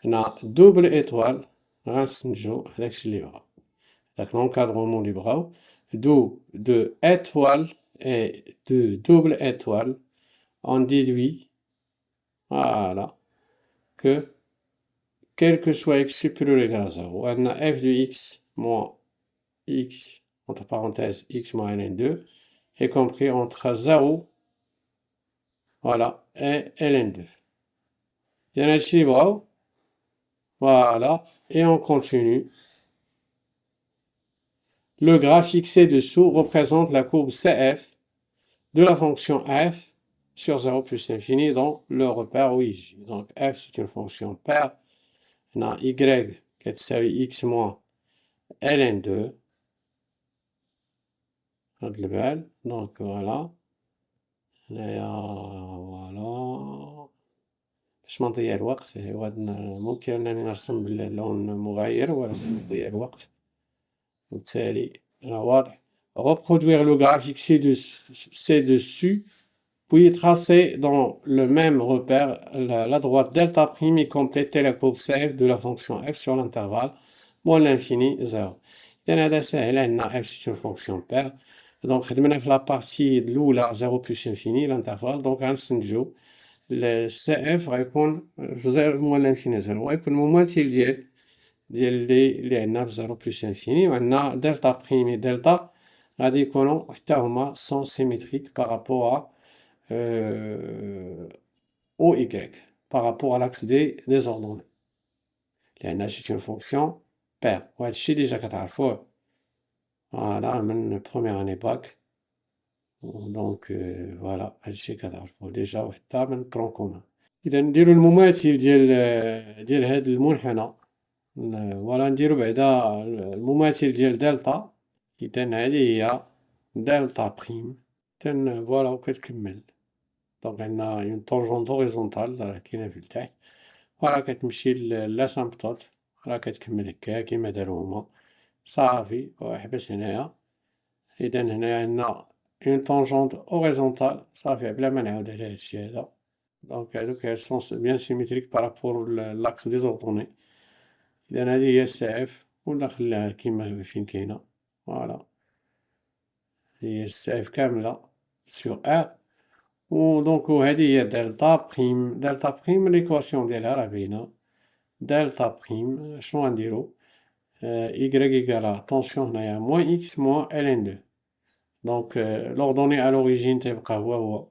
A: هنا دوبل إيطوال، غنستنتجو هداكشي اللي بغا، هداك لونكادغومون اللي بغاو، de étoile et de double étoile on déduit voilà que quel que soit x supérieur ou égal à 0, on a f de x moins x, entre parenthèses, x moins ln2, est compris entre 0, voilà, et ln2. Il y en a ici, bravo. Voilà, et on continue. Le graphique ci-dessous représente la courbe CF de la fonction f sur 0 plus infini dans le repère OIJ. Donc f, c'est une fonction paire. On a y qui est x moins ln2. Donc voilà. voilà. باش ما نضيع الوقت، ممكن أنني نرسم باللون مغاير ولا نضيع الوقت، وبالتالي واضح. Reproduire le graphique ci-dessus, puis tracer dans le même repère la droite delta prime et compléter la courbe CF de la fonction f sur l'intervalle moins l'infini 0. إذا هذا ساهل، عندنا f c'est une fonction paire، donc خدمنا في لابارتي الأولى 0 plus infini l'intervalle، donc غنستنتجو CF غيكون في 0 moins l'infini 0، غيكون مماثل ديال اللي عندنا في 0 plus infini، وعندنا دلتا بريم et دلتا غادي يكونوا حتى هما سون سيميتريك بارابور au y, par rapport à l'axe des ordonnées، لأن c'est une fonction paire، وهادشي ديجا كتعرفوه فوالا من première année bac، دونك فوالا هادشي كتعرفوه ديجا وحتى من الترون كومان. إذا نديرو المماثل ديال هاد المنحنى، فوالا نديرو بعدا المماثل ديال دلتا، إذا هادي هي دلتا بريم، إذا فوالا وكتكمل. دونك عندنا اون طونجونت اوريزونتال راه كاينة في التحت، وراه كتمشي لاسامبتوت، راه كتكمل هكا كيما دارو هما، صافي وحبس هنايا. إذا هنايا عندنا اون طونجونت اوريزونتال، صافي بلا ما نعاود على هادشي هذا. دونك هادوك سون بيان سيميتريك بارابور لاكس دي زوردوني. إذا هادي هي سي اف، ولا خليها كيما فين كاينة، فوالا هي سي اف كاملة سور ار. ودونك هادي هي دلتا بريم، دلتا بريم ليكواسيون ديالها راه باينة، دلتا بريم شنو غنديرو إيكغيك إيكالا طونسيون هنايا موان إكس موان ln2، دونك لوردوني à l'origine تيبقى هو.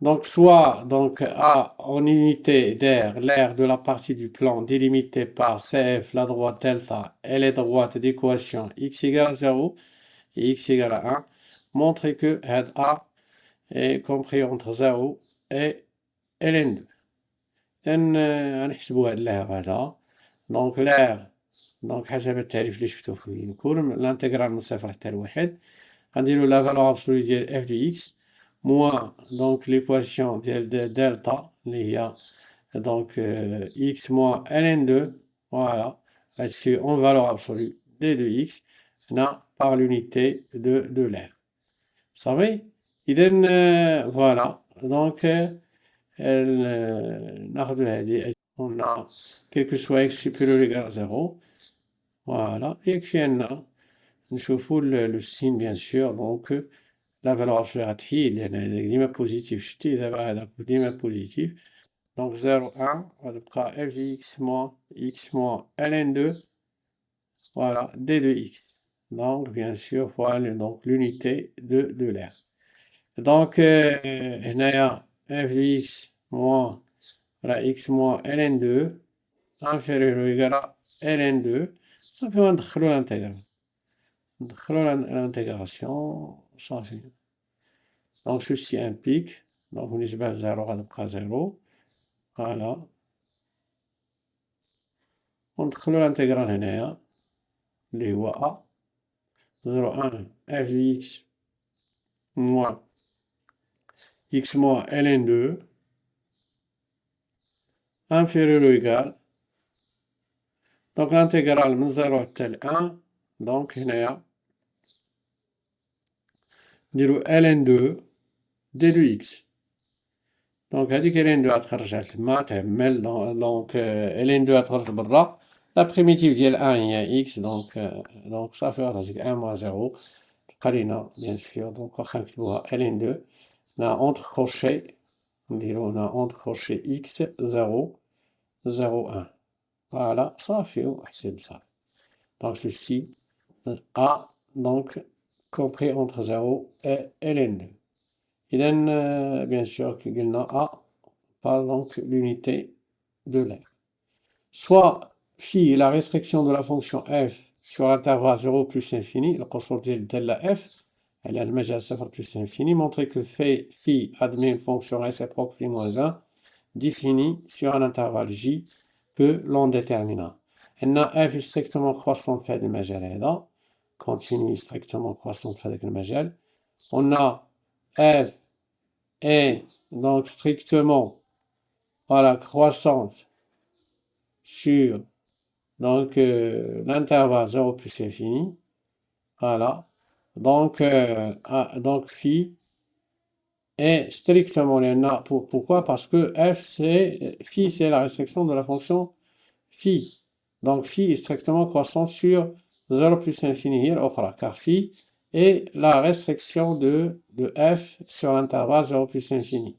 A: Donc soit donc A en unité d'air, l'aire de la partie du plan délimitée par CF, la droite delta, et les droites d'équation x égale à 0 et x égale à 1, montrer que head A est compris entre 0 et ln2. غنحسبو هاد l'air هذا، donc l'air donc حسب التعريف اللي شفتو في الكور، الانتجرال من صفر حتى لواحد، غنديرو لا فالور ابسولو ديال f de x moins donc l'équation de delta اللي هي donc x moins ln2، voilà là-dessus en valeur absolue d de x هنا par l'unité de l'air، صافي. إذا voilà donc ناخدو هادي on a quel que soit x supérieur ou égal à 0، voilà يكفي عنا نشوفو le signe bien sûr، donc la valeur absolue غتحيد لأن هذاك ديما بوزيتيف، شتي دابا هذاك ديما بوزيتيف، دونك 0 1 غتبقى f de x moins ln2، voilà, d de x. Donc, bien sûr, voilà donc l'unité de l'air. Donc, هنايا f de x moins, voilà, x moins ln2 inférieur ou égal à ln2. Ça peut ندخلو l'intégral. ندخلو l'intégration, صافي. Donc, ceci implique, donc بالنسبة لزيرو غتبقى زيرو. Voilà. وندخلو l'intégral هنايا اللي هو a 0,1 f de x moins x moins ln2 inférieur ou égal. Donc l'intégrale من 0 حتى 1. Donc هنايا نديرو ln2 d de x. Donc هاديك ln2 غتخرج على تما تعمل. Donc ln2 غتخرج برا. La primitive ديال 1 هي x. Donc صافي غتعطيك 1 moins 0. تبقى لينا bien sûr. Donc واخا نكتبوها ln2 هنا entre crochet نديرو هنا entre crochet x 0 0 1. Voilà, صافي وحسب صافي. Donc ceci a donc compris entre 0 et ln2. إذن bien sûr كي قلنا a par donc l'unité de l'air. Soit phi la restriction de la fonction f sur l'intervalle 0 plus infini, القصور ديال الدالة f على المجال 0 plus infini, montrer que phi admet une fonction réciproque phi moins 1 définie sur un intervalle j que l'on déterminera. هنا f est strictement croissante في هذا المجال هذا. continue strictement croissante في هذاك المجال. On a f est donc strictement voilà, croissante sur donc l'intervalle 0 plus infini. Voilà. Donc phi est strictement là. Pourquoi? Parce que phi c'est la restriction de la fonction phi. Donc phi est strictement croissant sur 0 plus infini car phi est la restriction de f sur l'intervalle 0 plus infini.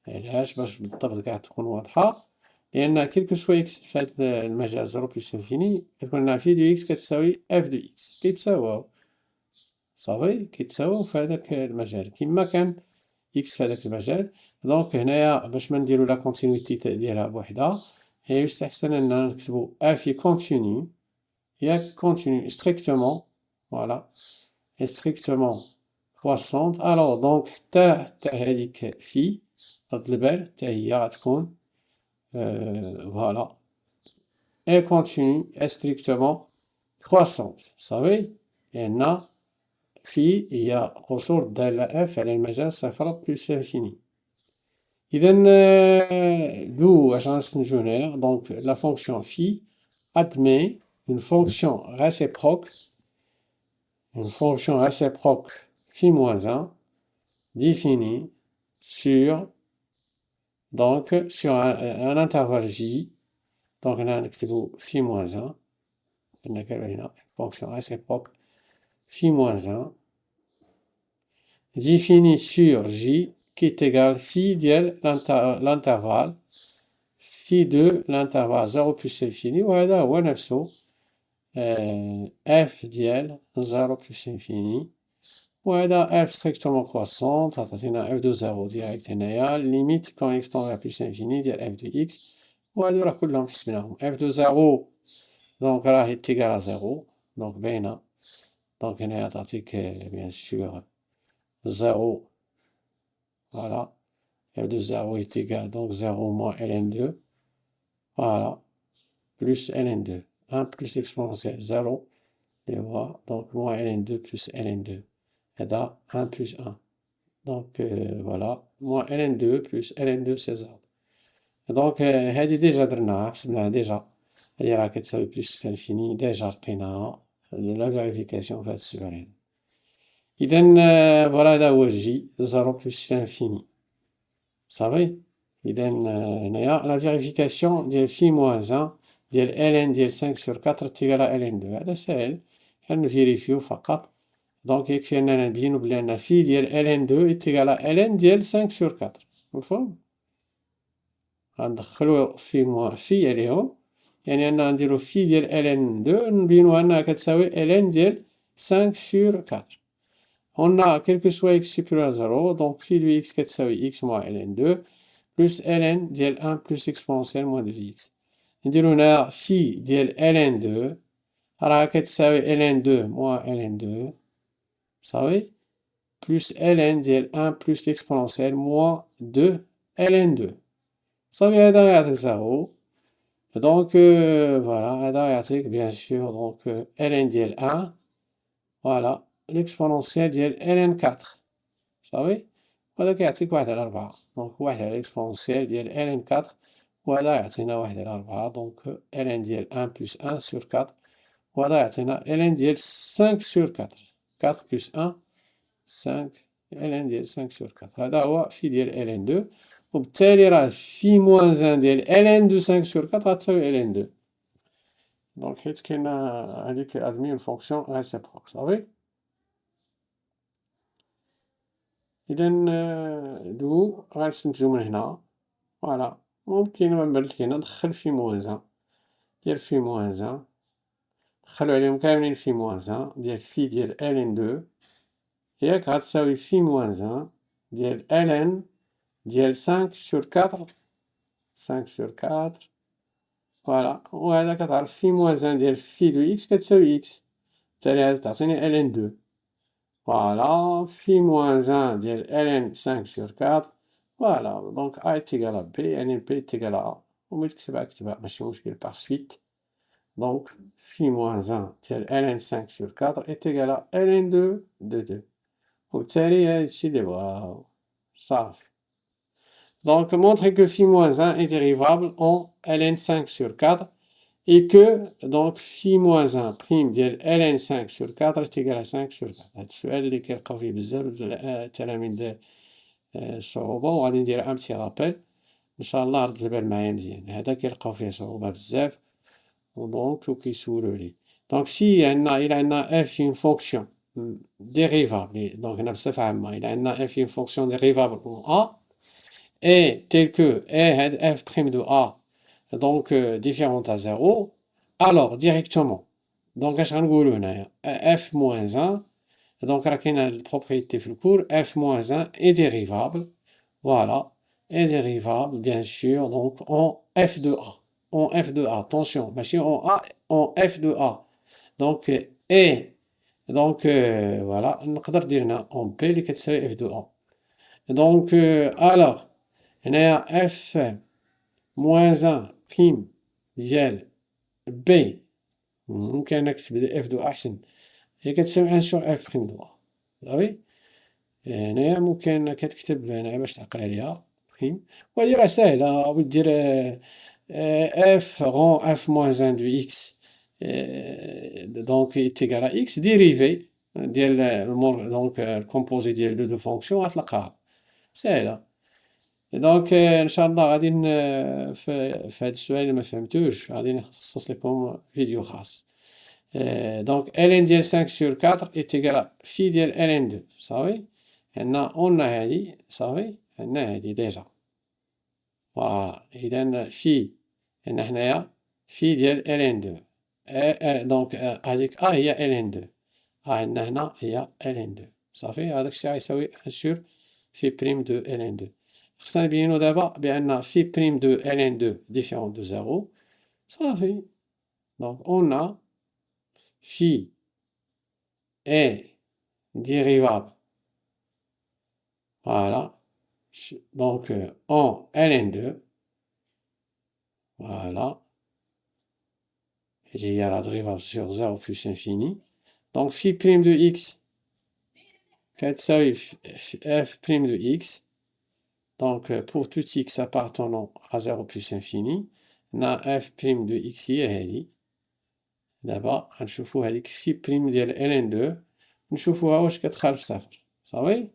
A: علاش باش بالضبط كاع تكون واضحة؟ لأن كيل كو سوا إكس في هاد المجال 0 بلس انفيني كتكون عندنا في دو إكس كتساوي اف دو إكس كيتساواو صافي كيتساواو في هداك المجال كيما كان إكس في هداك المجال. دونك هنايا باش منديرو لا كونتينيتي ديالها بوحدها يستحسن أننا نكتبو اف كونتينيو ياك كونتينيو ستريكتومون فوالا ستريكتومون كرواسونت. ألوغ دونك حتى هاديك في رد البال حتى هي غتكون voilà et continue est strictement croissante صافي لأن في هي قصور الدالة f على المجال 0 plus infini. إذن d'où واش غنستنتجو هنايا donc la fonction phi admet une fonction réciproque phi moins 1 définie sur un intervalle j. Donc هنا نكتبو phi moins 1 قلنا كاين هنا fonction réciproque phi moins 1 définie sur j qui est égal phi ديال l'intervalle phi de l'intervalle 0 plus infini وهذا هو نفسه f ديال 0 plus infini وهذا f strictement croissante تعطينا f de 0 direct هنايا limite quand x tend vers plus infini ديال f de x وهادو راه كلهم حسبناهم f de 0 دونك راهي تيكال à 0 دونك باينة دونك هنايا تعطيك بيان سور 0 فوالا f de 0 est égal donc 0 moins ln2 voilà plus ln2 1 plus exponentielle 0 donc moins ln2 plus ln2 هذا 1 plus 1 donc voilà moins ln2 plus ln2 c'est 0 دونك هادي ديجا درناها حسبناها ديجا هادي راه كتساوي بلس لانفيني ديجا لقيناها لا فيريفيكاسيون في هاد السؤال هذا. إذن فوالا هذا هو جي 0 بلس لانفيني صافي. إذن هنايا لا فيريفيكاسيون ديال في موان 1 ديال ln ديال 5 sur 4 تيغالا ln2 هذا ساهل نفيريفيو فقط. دونك يكفي أننا نبينو بلي أن في ديال ln2 تيغالا ln ديال 5 sur 4 مفهوم؟ غندخلو في عليهم يعني أننا نديرو في ديال ln 2 نبينو أنها كتساوي ln ديال 5 sur 4. On a quel que soit x supérieur à 0, donc phi de x كتساوي x moins ln 2 plus ln ديال 1 plus exponentielle moins 2x. نديرو هنا phi ديال ln 2 راه كتساوي ln 2 moins ln 2 صافي plus ln ديال 1 plus l'exponentielle moins 2 ln 2 صافي هذا يعطيك 0. Donc voilà هذا يعطيك bien sûr donc ln ديال 1 voilà l'exponentielle ديال ln 4 صافي وهذا كيعطيك 1 على 4 دونك 1 على l'exponentielle ديال ln 4 وهذا يعطينا 1 على 4 دونك ln ديال 1 plus 1 sur 4 وهذا يعطينا ln ديال 5 sur 4 4 plus 1 5 ln ديال 5 sur 4 هذا هو في ديال ln 2 وبالتالي راه في موان 1 ديال ln دو 5 sur 4 غتساوي ln 2 دونك حيت كاينه هذيك ادمي اون فونكسيون ريسيبروك صافي. اذا دو غنستنتجو من هنا فوالا ممكن من بعد هنا ندخل في موان 1 ديال في موان 1 دخلو عليهم كاملين في موان 1 ديال في ديال ln 2 ياك غتساوي في موان 1 ديال ln ديال 5 sur 4 5 sur 4 فوالا وهذا كتعرف في موان 1 ديال في دو x كتساوي x بالتالي هذا تعطيني ln 2 فوالا في موان 1 ديال ln 5 sur 4 فوالا دونك a est égal à b يعني b est égal à a وملي تكتبها كتبها ماشي مشكل par suite دونك في موان 1 ديال ln 5 sur 4 est égal à ln 2 de 2 وبالتالي هادشي اللي بغاو صافي. Donc, montrer que phi moins 1 est dérivable en ln 5 sur 4 et que donc phi moins 1 prime ديال ln 5 sur 4 est égal à 5 sur 4. هاد السؤال اللي كيلقاو فيه بزاف التلاميذ صعوبة وغادي ندير ان بتي رابيل ان شاء الله رد البال معايا مزيان هذا كيلقاو فيه صعوبة بزاف ودونك وكيسولو ليه. دونك سي عندنا إلا عندنا f une fonction dérivable donc هنا بصفة عامة إلا عندنا f une fonction dérivable en a et tel que f' de a donc différente à 0 alors directement donc اش غنقولو هنايا f moins 1 donc راه كاينه هاد البروبريتي في الكور f moins 1 est dérivable voilà est dérivable bien sûr donc en f de a en f de a attention ماشي en a en f de a donc et donc voilà نقدر ندير هنا en b اللي كتساوي f de a donc alors هنايا f moins 1 prime ديال b ممكن نكتب f دو أحسن هي كتساوي 1 sur f prime دو a صافي هنايا ممكن كتكتب هنايا باش تعقل عليها بريم وهادي راه ساهلة ودير f rond f moins 1 دو x دونك est égal à x dérivé ديال دونك الكومبوزي ديال دو فونكسيون غتلقاها ساهلة. دونك ان شاء الله غادي في هاد السؤال اللي ما فهمتوش غادي نخصص لكم فيديو خاص. دونك ln ديال 5 sur 4 est égal à phi ديال ln 2 صافي عندنا هادي صافي عندنا هادي ديجا فوالا اذا في عندنا حنايا في ديال ln 2 دونك هاديك هي ln 2 عندنا هنا هي ln 2 صافي هذاك الشيء غيساوي 1 sur في بريم دو ln 2 خصنا نبينو دابا بأن في بريم دو ln 2 ديفيرون دو 0 صافي دونك on a phi est dérivable voilà donc en ln 2 voilà et il y a la dérivable sur 0 plus infini donc phi prime de x كتساوي f prime de x donc pour tout x appartenant à 0 plus infini on a f prime de x هي هادي دابا غنشوفو هاديك في بريم ديال ln 2 نشوفوها واش كتخالف صفر صافي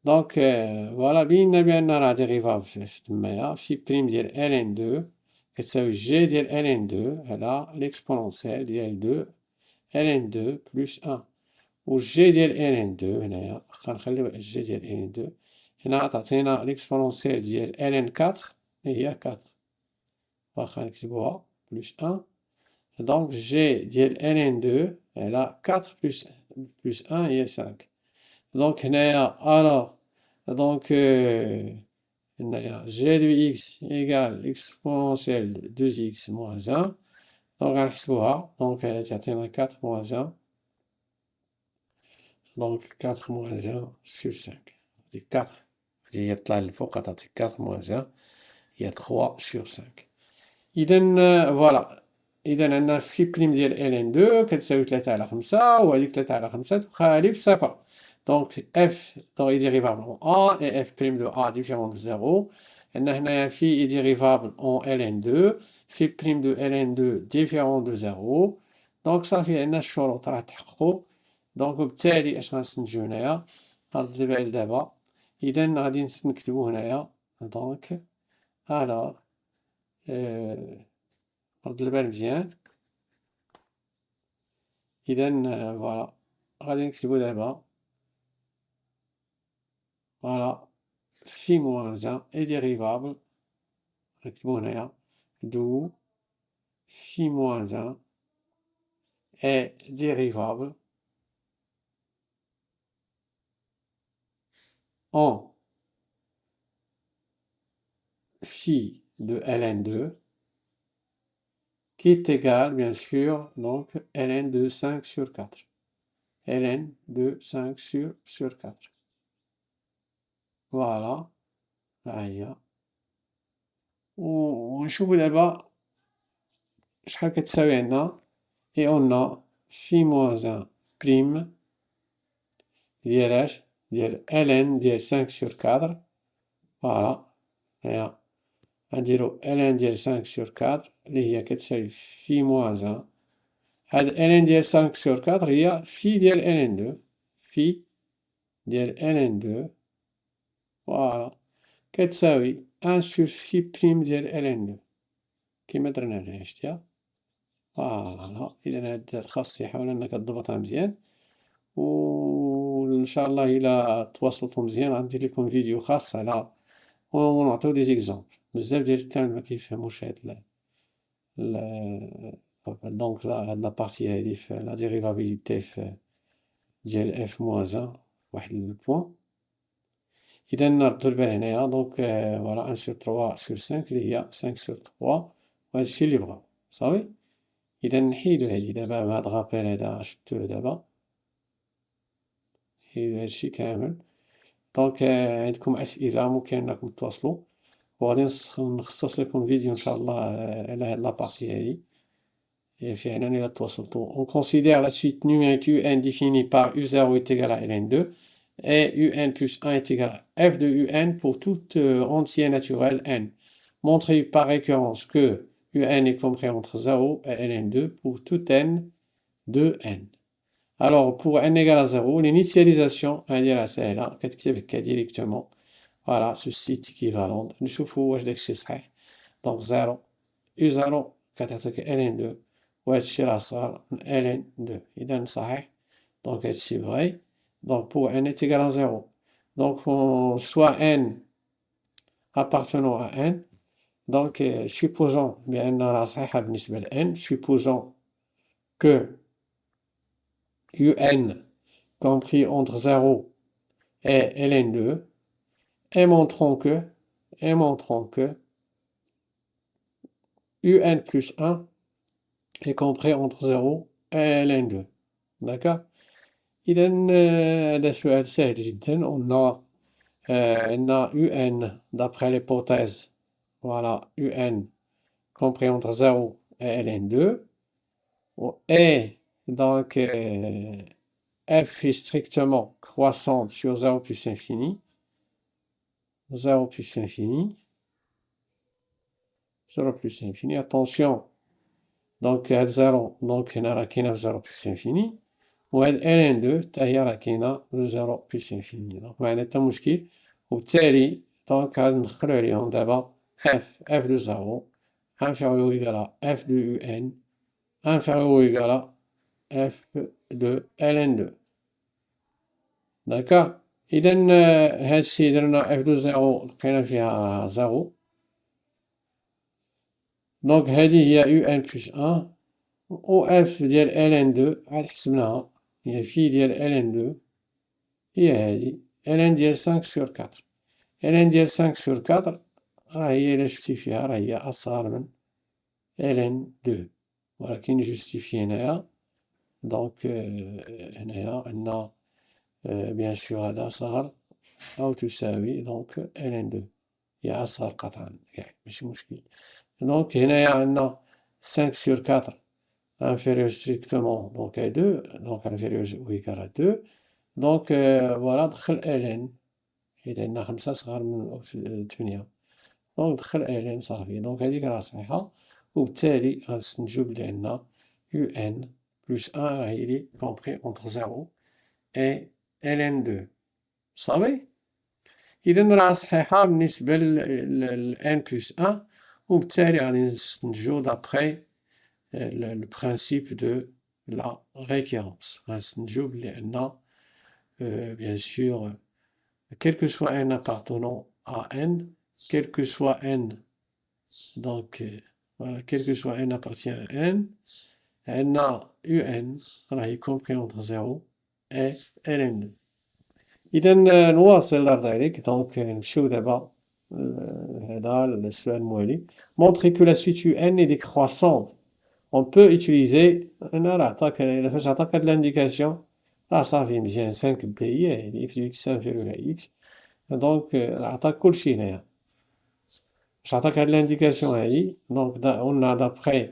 A: دونك فوالا بينا بان راه ديريفابل في تمايا في بريم ديال ln 2 كتساوي جي ديال ln 2 على ليكسبونونسيال ديال 2 ln 2 بلس 1 و جي ديال ln 2 هنايا واخا نخليو جي ديال ln 2 هنا غتعطينا ليكسبونونسيال ديال ln 4 هي 4 واخا نكتبوها plus 1. Donc, G ديال LN2, elle a 4 plus 1 هي 5. Donc, هنايا alors, donc, هنايا G de X égale exponentielle de 2X moins 1. Donc, غنحسبوها. Donc, تعطينا 4 moins 1. Donc, 4 moins 1 sur 5. C'est 4. هي يطلع للفوق غتعطيك 4 moins 1 هي 3 sur 5. إذا فوالا. إذا عندنا في بريم ديال LN2 كتساوي 3 على 5 وهذيك 3 على 5 تخالف بصفر. Donc f donc est dérivable en A et f' de A différent de 0. عندنا هنايا phi est dérivable en LN2 phi' de LN2 différent de 0. Donc صافي عندنا الشروط راه تحققوا. دونك وبالتالي اش غنستنتجو هنايا رد البال دابا. إذا غادي نكتبو هنايا دونك الوغ رد البال مزيان. إذا فوالا غادي نكتبو دابا فوالا phi moins 1 est dérivable نكتبو هنايا d'où phi moins 1 est dérivable en phi de ln2 qui est égal bien sûr donc ln de 5 sur 4 ln de 5 sur 4 voilà ها هي ونشوفو دابا شحال كتساوي عندنا et on a phi moins 1 prime ديال اش ديال ln ديال 5 sur 4 فوالا هي غنديرو ln ديال 5 sur 4 اللي هي كتساوي phi moins 1 هاد ln ديال 5 sur 4 هي phi ديال ln2 phi ديال ln2 فوالا كتساوي 1 sur phi prime ديال ln2 كيما درنا هنايا شتيها فوالا. إذا هاد الخاصية حاول أنك تضبطها مزيان وإن شاء الله إلا تواصلتو مزيان غندير لكم فيديو خاص على ونعطيو دي زيكزومبل. بزاف ديال التلاميذ مكيفهموش هاد دونك هاد لابارتي هادي في لا ديريفابيليتي ديال اف موان 1 فواحد البوان. إذا نردو البال هنايا دونك فوالا 1 sur 3 sur 5 اللي هي 5 sur 3 وهادشي اللي بغاو صافي. إذا نحيدو هادي دابا مع هاد غابيل هدا شفتوه دابا نحيدو هادشي كامل. دونك عندكم أسئلة ممكن أنكم تواصلو وغادي نخصص لكم فيديو إن شاء الله على هاد لابارتي هادي فعلا إلا تواصلتو. On considère la suite numérique UN définie par U0 est égal à Ln2 et UN plus 1 est égal à f de UN pour tout entier naturel n. Montrez par récurrence que UN est compris entre 0 et Ln2 pour tout n de n. Alors pour n égale à 0 l'initialisation ديالها ساهلة كتكتب هكا directement فوالا سو سيت équivalent نشوفو واش داكشي صحيح. دونك 0 U0 كتعطيك Ln2 وهادشي راه صار من Ln2 إذا صحيح. دونك هادشي vrai. Donc pour n est égal à 0 donc soit n appartenant à n donc supposons بأن راه صحيحة بالنسبة ل n supposons que UN compris entre 0 et Ln2 et montrons que UN plus 1 est compris entre 0 et Ln2 d'accord. إذا هذا سؤال سهل جدا. عندنا UN d'après l'hypothèse voilà UN compris entre 0 et Ln2 et donc f est strictement croissante sur 0 plus infini 0 plus infini 0 plus infini attention donc هاد 0 donc هنا راه كاينة في 0 plus infini وهاد Ln2 حتى هي راه كاينة في 0 plus infini دونك ما عندنا حتى مشكل. وبالتالي دونك غادي ندخلو عليهم دابا f de 0 inférieur ou égal à f de UN inférieur ou égal à f de Ln2 d'accord. إذا هادشي درنا f de 0 لقينا فيها 0 دونك هذه هي يو ان بلس ان، و اف ديال ال ان دو عاد حسبناها هي في ديال ال ان دو هي هذه ال ان ديال 5 سور 4. ال ان ديال 5 سور 4 راه هي إلا شفتي فيها راه هي أصغر من ال ان دو، ولكن جوستيفي هنايا. دونك هنايا عندنا بيان سور هذا صغر أو تساوي دونك ال ان دو هي أصغر قطعا يعني ماشي مشكل. دونك هنايا عندنا 5 سور 4 inférieur strictement donc à 2 donc inférieur ou égal à 2 donc voilà دخل ال ان حيت عندنا 5 صغار من 8 دونك دخل ال ان صافي. دونك هذيك راه صحيحة، وبالتالي غنستنتجو بلي عندنا يو ان بلس ان راه هي لي كومبري اونتر 0 اي ال ان دو صافي. إذا راه صحيحة بالنسبة ل ان بلس ان، وبالتالي غادي نستنتجو دابخي le principe de la récurrence. غنستنتجو بلي عندنا bien sûr quel que soit n appartenant à n, quel que soit n donc voilà quel que soit n appartient à n عندنا un راهي compris entre 0 et ln2. إذا نواصل الله يرضي عليك. دونك نمشيو دابا هذا السؤال الموالي. montrer que la suite un est décroissante. On peut utiliser هنا راه عطاك فاش عطاك هاد لانديكاسيون راه صافي مزيان 5 بي هي في اكس انفيريور على اكس. دونك عطاك كلشي هنايا باش عطاك هاد لانديكاسيون هادي. دونك قلنا دابخي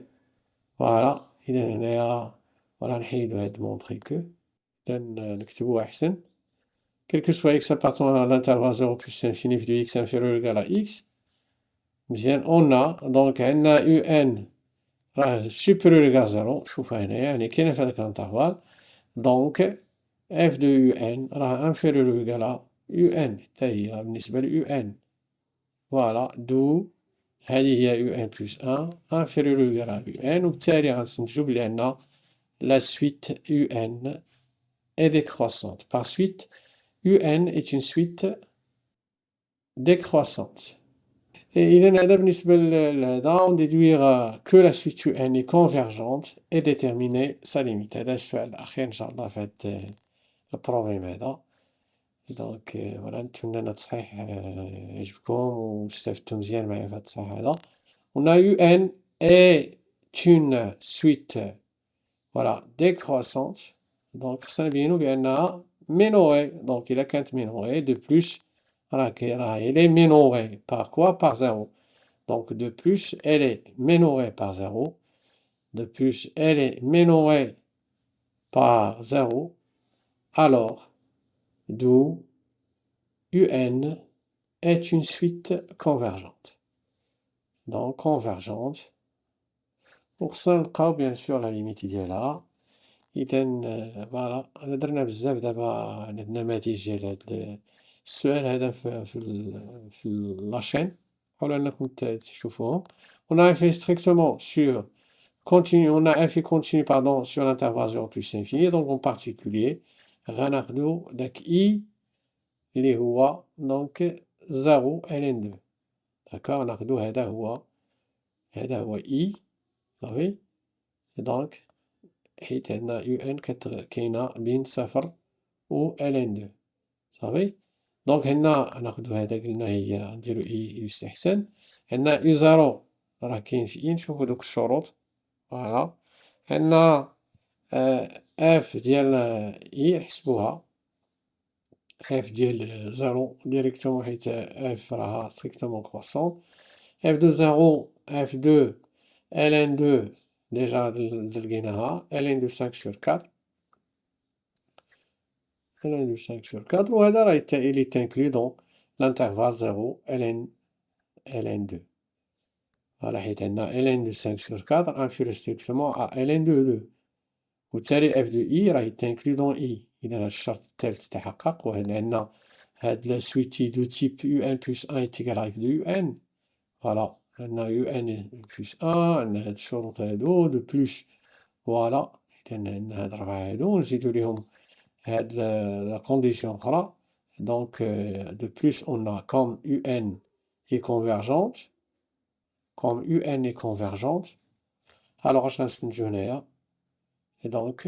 A: فوالا. إذا هنايا فوالا نحيدو هاد مونطري كو، إذا نكتبوها أحسن. quel que soit x appartenant à l'intervalle 0 plus l'infini de x inférieur ou égal à x. مزيان on a دونك عندنا يو ان راه supérieur égal à 0. شوفها هنايا يعني كاينة في هذاك الانترفال. دونك اف دو يو ان راه inférieur ou égal à يو ان حتى هي بالنسبة ل يو ان. فوالا دو هذه هي يو ان بلس ان inférieur ou égal à يو ان، وبالتالي غنستنتجو بلي عندنا la suite un est décroissante. Par suite, un est une suite décroissante. Et il هذا بالنسبة لهذا on déduire que la suite un est convergente et déterminer sa limite. هذا السؤال الأخير إن شاء الله في هاد البروبليم هذا. دونك فوالا نتمنى أن التصحيح يعجبكم واستفدتو مزيان معايا في هاد التصحيح هذا. On a eu un est une suite voilà décroissante. دونك خصنا نبينو بأنها مينوري. دونك إلا كانت مينوري دو بلوس راه elle est minorée par quoi? Par 0. Donc de plus elle est minorée par 0. De plus elle est minorée par 0. Alors d'où un est une suite convergente. Donc convergente. Pour ça نلقاو bien sûr la limite ديالها. إذا فوالا درنا بزاف دابا على النماذج ديال هاد السؤال هذا في لاشين. حاولوا أنكم تشوفوهم. On a un fait strictement sur continu, on a un fait continu pardon sur l'intervalle 0 plus infini. donc en particulier غناخدو داك I اللي هو دونك 0 ln2 داكوغ. ناخدو هذا هو I صافي. دونك حيت عندنا يو ان كاينة بين 0 و ln2 صافي. دونك هنا ناخدو هذا قلنا هي نديرو اي يستحسن. عندنا يو 0 راه كاين في اي. نشوفو دوك الشروط فوالا. عندنا اف ديال اي نحسبوها اف ديال 0 ديريكتومون حيت اف راها ستريكتومون كرواسون. اف دو 0 اف دو ln2 déjà لقيناها ln2 5 sur 4 ln2 5 sur 4 وهذا راه il est inclus dans l'intervalle 0 ln2 فوالا حيت عندنا ln2 5 sur 4 inférieur strictement à ln2 2 وبالتالي f de i راه inclus dans i. إذا هاد الشرط الثالث تحقق وهنا عندنا هاد لا سويتي دو تيب un plus 1 est égal à f de un. فوالا عندنا un plus 1 عندنا هاد الشروط هادو دو بلوس فوالا. إذا عندنا هاد الربعة هادو نزيدو ليهم هاد لا كونديسيون أخرى. دونك دو بلوس on a comme un est convergente comme UN est convergente, alors je نستنتجو هنايا et donc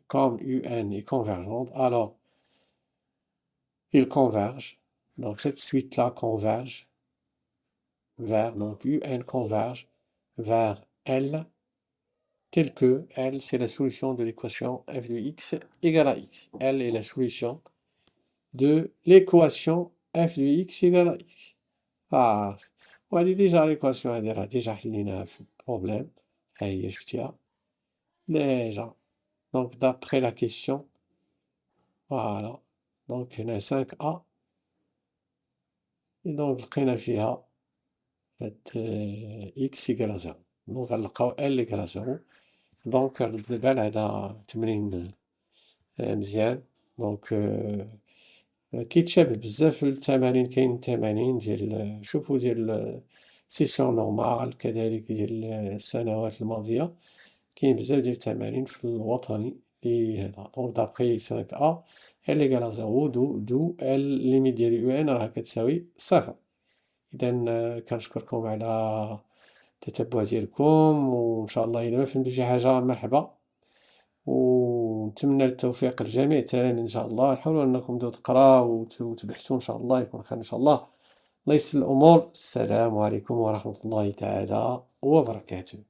A: comme UN est convergente, alors il converge, donc cette suite-là converge vers, donc UN converge vers L, tel que L c'est la solution de l'équation f de x égale à x. L est la solution de l'équation f de x égale à x. Ah, وهذه ديجا l'équation هذه راه ديجا حليناها في البروبلème. هاهي شفتيها déjà. Donc d'après la question, voilà. Donc هنا 5A. Et donc لقينا فيها x égale à 0. Donc غنلقاو L égale à 0. Donc رد البال هذا تمرين مزيان. دونك كيتشابه بزاف التمارين، كاين تمارين ديال شوفوا ديال سيسيون نورمال، كذلك ديال السنوات الماضية، كاين بزاف ديال التمارين في الوطني لهذا. دونك دابخي 5A L égale à 0 دو L ليميت ديال يو ان راه كتساوي صفر. إذا كنشكركم على التتبع ديالكم، وإن شاء الله إلا ما فهمتو شي حاجة مرحبا، ونتمنى التوفيق للجميع التلاميذ إن شاء الله. حاولوا أنكم تقراو وتبحثوا إن شاء الله، يكون خير إن شاء الله. الله يسر الأمور. السلام عليكم ورحمة الله تعالى وبركاته.